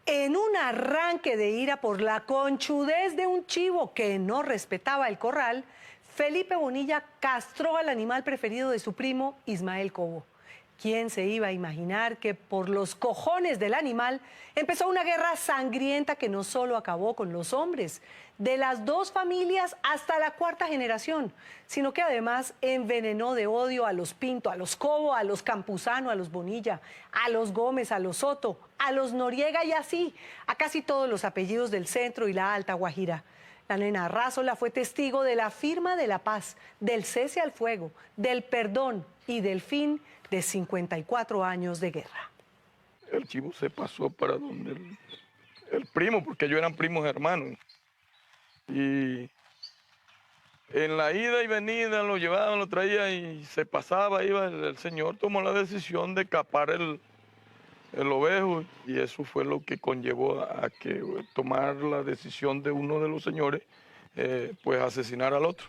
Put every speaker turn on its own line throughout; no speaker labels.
En un arranque de ira por la conchudez de un chivo que no respetaba el corral, Felipe Bonilla castró al animal preferido de su primo Ismael Cobo. ¿Quién se iba a imaginar que por los cojones del animal empezó una guerra sangrienta que no solo acabó con los hombres de las dos familias hasta la cuarta generación, sino que además envenenó de odio a los Pinto, a los Cobo, a los Campuzano, a los Bonilla, a los Gómez, a los Soto, a los Noriega y así a casi todos los apellidos del centro y la Alta Guajira? La nena Arrázola fue testigo de la firma de la paz, del cese al fuego, del perdón y del fin de 54 años de guerra.
El chivo se pasó para donde el primo, porque ellos eran primos hermanos. Y en la ida y venida lo llevaban, lo traían y se pasaba, iba. El señor tomó la decisión de capar el ovejo y eso fue lo que conllevó a que tomar la decisión de uno de los señores, pues asesinar al otro.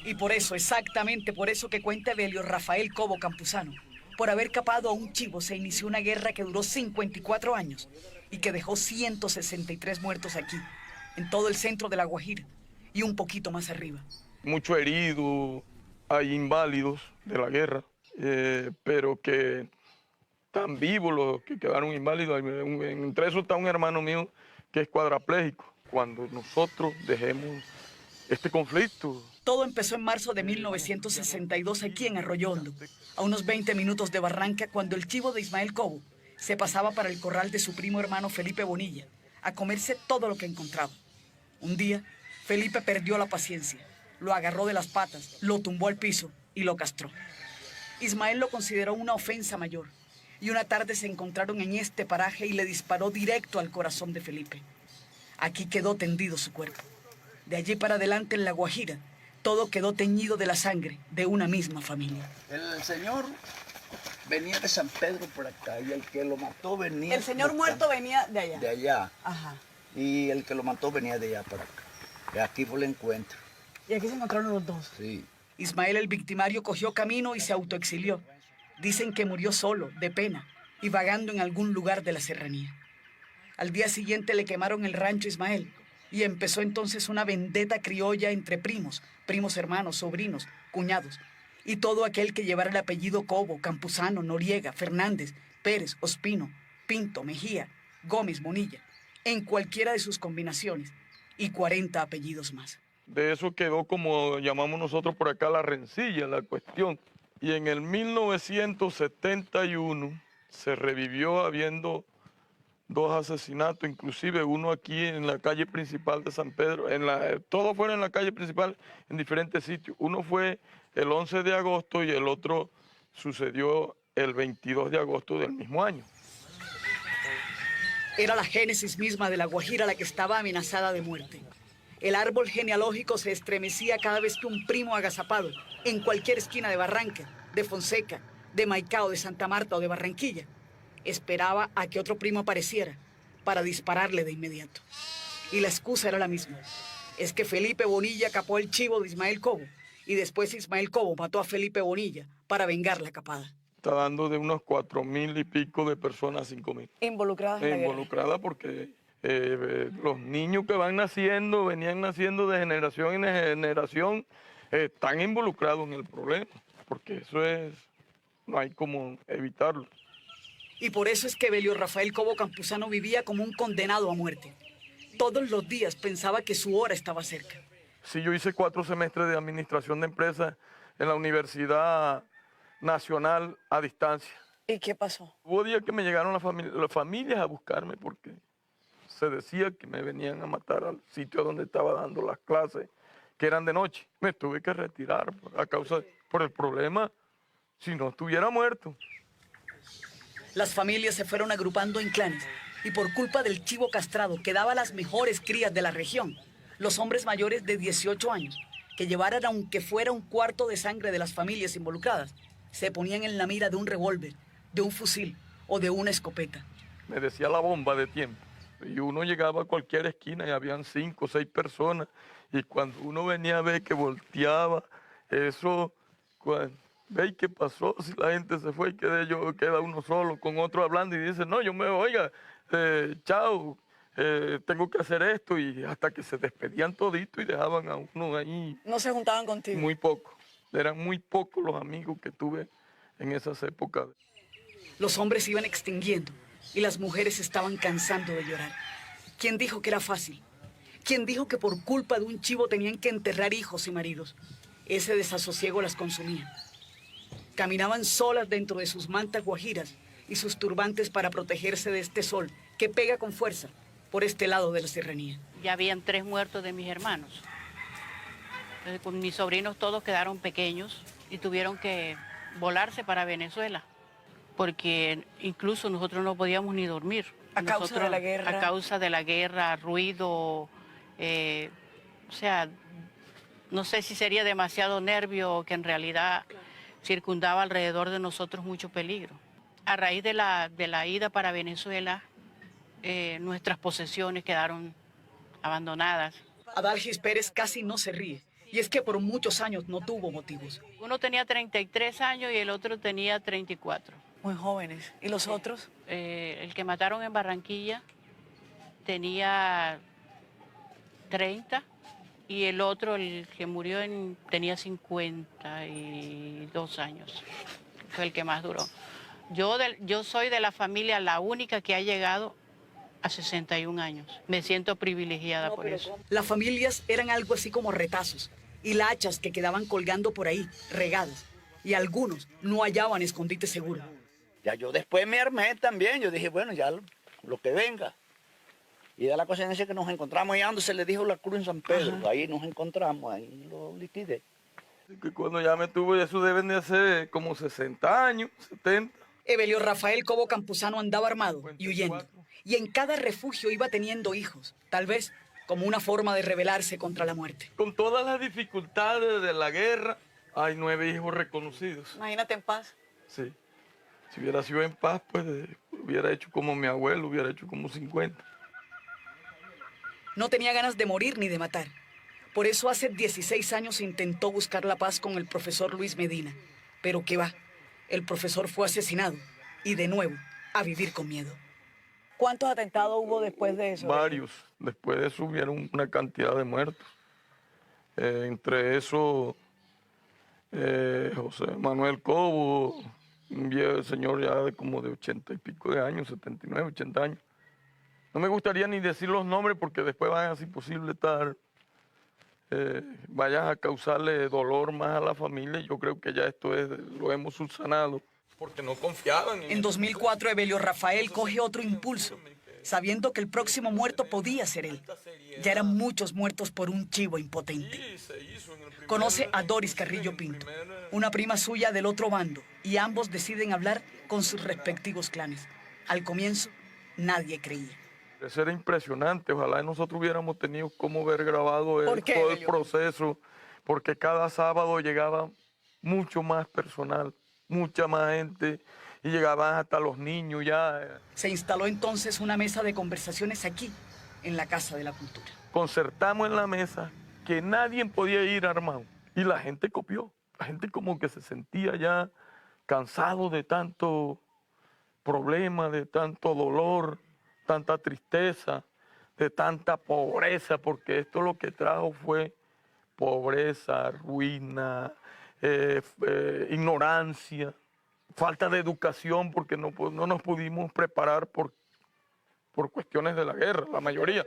Y por eso, exactamente por eso que cuenta Evelio Rafael Cobo Campuzano, por haber capado a un chivo se inició una guerra que duró 54 años y que dejó 163 muertos aquí, en todo el centro de La Guajira y un poquito más arriba. Muchos
heridos, hay inválidos de la guerra, pero que están vivos los que quedaron inválidos. Entre esos está un hermano mío que es cuadraplégico. Cuando nosotros dejemos este conflicto.
Todo empezó en marzo de 1962 aquí en Arroyo Hondo, a unos 20 minutos de Barranca, cuando el chivo de Ismael Cobo se pasaba para el corral de su primo hermano Felipe Bonilla, a comerse todo lo que encontraba. Un día, Felipe perdió la paciencia, lo agarró de las patas, lo tumbó al piso y lo castró. Ismael lo consideró una ofensa mayor, y una tarde se encontraron en este paraje y le disparó directo al corazón de Felipe. Aquí quedó tendido su cuerpo. De allí para adelante en La Guajira, todo quedó teñido de la sangre de una misma familia.
El señor venía de San Pedro por acá y el que lo mató venía...
El señor muerto venía de allá.
De allá.
Ajá.
Y el que lo mató venía de allá para acá. Y aquí fue el encuentro.
¿Y aquí se encontraron los dos?
Sí.
Ismael, el victimario, cogió camino y se autoexilió. Dicen que murió solo, de pena, y vagando en algún lugar de la serranía. Al día siguiente le quemaron el rancho a Ismael y empezó entonces una vendetta criolla entre primos hermanos, sobrinos, cuñados, y todo aquel que llevara el apellido Cobo, Campuzano, Noriega, Fernández, Pérez, Ospino, Pinto, Mejía, Gómez, Bonilla, en cualquiera de sus combinaciones, y 40 apellidos más.
De eso quedó, como llamamos nosotros por acá, la rencilla, la cuestión. Y en el 1971 se revivió habiendo dos asesinatos, inclusive uno aquí en la calle principal de San Pedro, todos fueron en la calle principal en diferentes sitios. Uno fue el 11 de agosto y el otro sucedió el 22 de agosto del mismo año.
Era la génesis misma de La Guajira la que estaba amenazada de muerte. El árbol genealógico se estremecía cada vez que un primo agazapado, en cualquier esquina de Barranca, de Fonseca, de Maicao, de Santa Marta o de Barranquilla, esperaba a que otro primo apareciera para dispararle de inmediato. Y la excusa era la misma. Es que Felipe Bonilla capó el chivo de Ismael Cobo y después Ismael Cobo mató a Felipe Bonilla para vengar la capada.
Está dando de unos 4.000 y pico de personas, 5.000.
Involucradas en la guerra.
Involucradas porque los niños que van naciendo, venían naciendo de generación en generación, están involucrados en el problema, porque eso no hay como evitarlo.
Y por eso es que Evelio Rafael Cobo Campuzano vivía como un condenado a muerte. Todos los días pensaba que su hora estaba cerca.
Sí, yo hice 4 semestres de administración de empresas en la Universidad Nacional a distancia.
¿Y qué pasó?
Hubo días que me llegaron las familias a buscarme porque se decía que me venían a matar al sitio donde estaba dando las clases, que eran de noche. Me tuve que retirar por el problema, si no estuviera muerto.
Las familias se fueron agrupando en clanes y por culpa del chivo castrado que daba las mejores crías de la región, los hombres mayores de 18 años, que llevaran aunque fuera un cuarto de sangre de las familias involucradas, se ponían en la mira de un revólver, de un fusil o de una escopeta.
Me decía la bomba de tiempo. Y uno llegaba a cualquier esquina y habían 5 o 6 personas. Y cuando uno venía a ver que volteaba, eso ve qué pasó, si la gente se fue y queda uno solo con otro hablando y dice, no, yo me voy, oiga, chao, tengo que hacer esto, y hasta que se despedían todito y dejaban a uno ahí.
¿No se juntaban contigo?
Muy poco, eran muy pocos los amigos que tuve en esas épocas.
Los hombres se iban extinguiendo y las mujeres se estaban cansando de llorar. ¿Quién dijo que era fácil? ¿Quién dijo que por culpa de un chivo tenían que enterrar hijos y maridos? Ese desasosiego las consumía. Caminaban solas dentro de sus mantas guajiras y sus turbantes para protegerse de este sol que pega con fuerza por este lado de la serranía.
Ya habían 3 muertos de mis hermanos. Entonces, con mis sobrinos todos quedaron pequeños y tuvieron que volarse para Venezuela, porque incluso nosotros no podíamos ni dormir.
¿A causa de la guerra?
A causa de la guerra, ruido, o sea, no sé si sería demasiado nervio o que en realidad circundaba alrededor de nosotros mucho peligro. A raíz de la ida para Venezuela, nuestras posesiones quedaron abandonadas.
Adalgis Pérez casi no se ríe, y es que por muchos años no tuvo motivos.
Uno tenía 33 años y el otro tenía 34.
Muy jóvenes. ¿Y los otros?
El que mataron en Barranquilla tenía 30 y el otro, el que murió, tenía 52 años. Fue el que más duró. Yo soy de la familia la única que ha llegado a 61 años. Me siento privilegiada por eso.
Las familias eran algo así como retazos y lachas que quedaban colgando por ahí, regadas, y algunos no hallaban escondite seguro.
Ya yo después me armé también, yo dije, bueno, ya lo que venga. Y da la cosa en ese que nos encontramos allá donde se le dijo la cruz en San Pedro. Ajá. Ahí nos encontramos, ahí lo liquidé.
Que cuando ya me tuve, eso deben de hacer como 60 años, 70.
Evelio Rafael Cobo Campuzano andaba armado y huyendo. Y en cada refugio iba teniendo hijos, tal vez como una forma de rebelarse contra la muerte.
Con todas las dificultades de la guerra, hay 9 hijos reconocidos.
Imagínate en paz.
Sí. Si hubiera sido en paz, pues hubiera hecho como mi abuelo, hubiera hecho como 50.
No tenía ganas de morir ni de matar. Por eso hace 16 años intentó buscar la paz con el profesor Luis Medina. Pero qué va, el profesor fue asesinado y de nuevo a vivir con miedo.
¿Cuántos atentados hubo después de eso?
Varios. Después de eso hubieron una cantidad de muertos. Entre esos, José Manuel Cobo, un viejo señor ya de como de 80 y pico de años, 79, 80 años. No me gustaría ni decir los nombres porque después van a ser posible estar, vayan a causarle dolor más a la familia. Yo creo que ya esto lo hemos subsanado porque no confiaban.
En 2004, Evelio Rafael coge otro impulso, sabiendo que el próximo muerto podía ser él. Ya eran muchos muertos por un chivo impotente. Conoce a Doris Carrillo Pinto, una prima suya del otro bando, y ambos deciden hablar con sus respectivos clanes. Al comienzo, nadie creía.
Eso era impresionante. Ojalá nosotros hubiéramos tenido cómo ver grabado todo el proceso, porque cada sábado llegaba mucho más personal, mucha más gente, y llegaban hasta los niños ya.
Se instaló entonces una mesa de conversaciones aquí, en la Casa de la Cultura.
Concertamos en la mesa que nadie podía ir armado, y la gente copió. La gente como que se sentía ya cansado de tanto problema, de tanto dolor, tanta tristeza, de tanta pobreza, porque esto lo que trajo fue pobreza, ruina, ignorancia, falta de educación, porque no nos pudimos preparar por cuestiones de la guerra, la mayoría.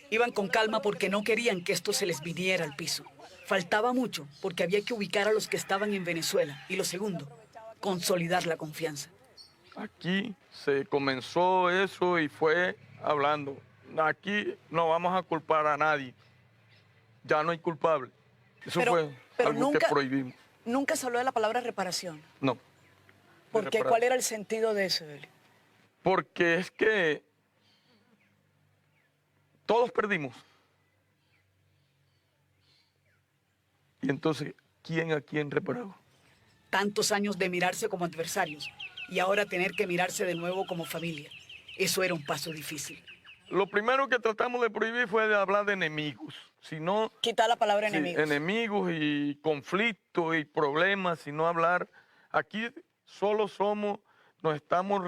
Iban con calma porque no querían que esto se les viniera al piso. Faltaba mucho porque había que ubicar a los que estaban en Venezuela. Y lo segundo, consolidar la confianza.
Aquí se comenzó eso y fue hablando. Aquí no vamos a culpar a nadie. Ya no hay culpable. Eso fue algo que prohibimos.
Nunca se habló de la palabra reparación.
No.
¿Por qué? ¿Cuál era el sentido de eso, Evelio?
Porque es que todos perdimos. Y entonces, ¿quién a quién reparaba?
Tantos años de mirarse como adversarios y ahora tener que mirarse de nuevo como familia. Eso era un paso difícil.
Lo primero que tratamos de prohibir fue de hablar de enemigos. sino
Quitar la palabra
sí,
enemigos.
enemigos y conflictos y problemas, sino hablar. Aquí solo nos estamos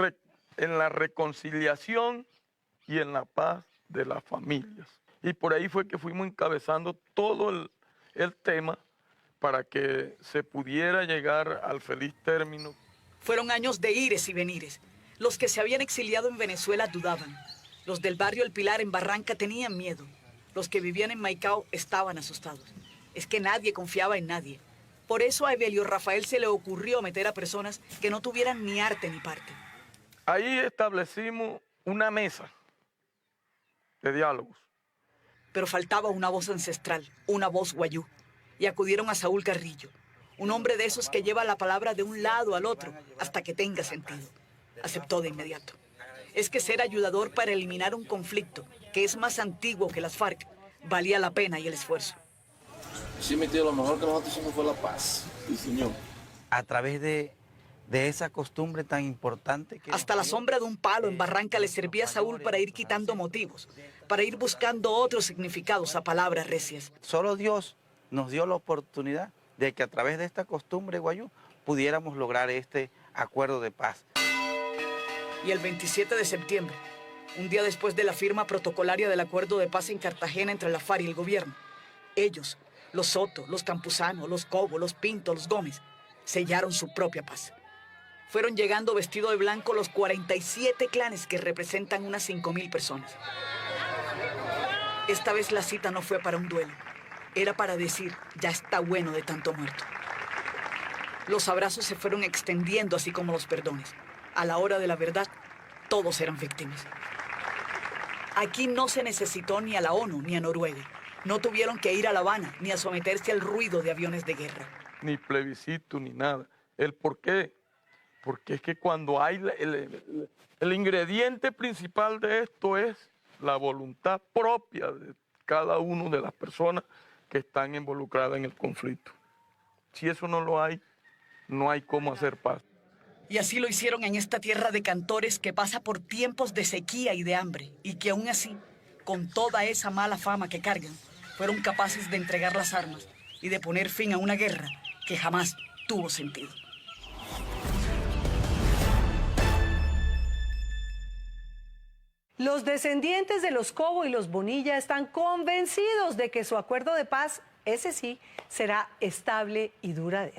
en la reconciliación y en la paz de las familias. Y por ahí fue que fuimos encabezando todo el tema para que se pudiera llegar al feliz término.
Fueron años de ires y venires. Los que se habían exiliado en Venezuela dudaban. Los del barrio El Pilar en Barranca tenían miedo. Los que vivían en Maicao estaban asustados. Es que nadie confiaba en nadie. Por eso a Evelio Rafael se le ocurrió meter a personas que no tuvieran ni arte ni parte.
Ahí establecimos una mesa de diálogos.
Pero faltaba una voz ancestral, una voz guayú. Y acudieron a Saúl Carrillo, un hombre de esos que lleva la palabra de un lado al otro hasta que tenga sentido. Aceptó de inmediato. Es que ser ayudador para eliminar un conflicto que es más antiguo que las FARC valía la pena y el esfuerzo.
Sí, mi tío, lo mejor que nosotros hicimos fue la paz. Sí, señor.
A través de esa costumbre tan importante que...
Hasta la sombra de un palo en Barranca le servía a Saúl para ir quitando motivos, para ir buscando otros significados a palabras recias.
Solo Dios nos dio la oportunidad de que a través de esta costumbre guayú pudiéramos lograr este acuerdo de paz.
Y el 27 de septiembre, un día después de la firma protocolaria del acuerdo de paz en Cartagena entre la FARC y el gobierno, ellos, los Soto, los Campusanos, los Cobo, los Pinto, los Gómez, sellaron su propia paz. Fueron llegando vestidos de blanco los 47 clanes que representan unas 5.000 personas. Esta vez la cita no fue para un duelo. Era para decir, ya está bueno de tanto muerto. Los abrazos se fueron extendiendo, así como los perdones. A la hora de la verdad, todos eran víctimas. Aquí no se necesitó ni a la ONU ni a Noruega. No tuvieron que ir a La Habana ni a someterse al ruido de aviones de guerra.
Ni plebiscito, ni nada. ¿El por qué? Porque es que cuando hay el ingrediente principal de esto es la voluntad propia de cada una de las personas que están involucradas en el conflicto. Si eso no lo hay, no hay cómo hacer paz.
Y así lo hicieron en esta tierra de cantores que pasa por tiempos de sequía y de hambre, y que aún así, con toda esa mala fama que cargan, fueron capaces de entregar las armas y de poner fin a una guerra que jamás tuvo sentido.
Los descendientes de los Cobo y los Bonilla están convencidos de que su acuerdo de paz, ese sí, será estable y duradero.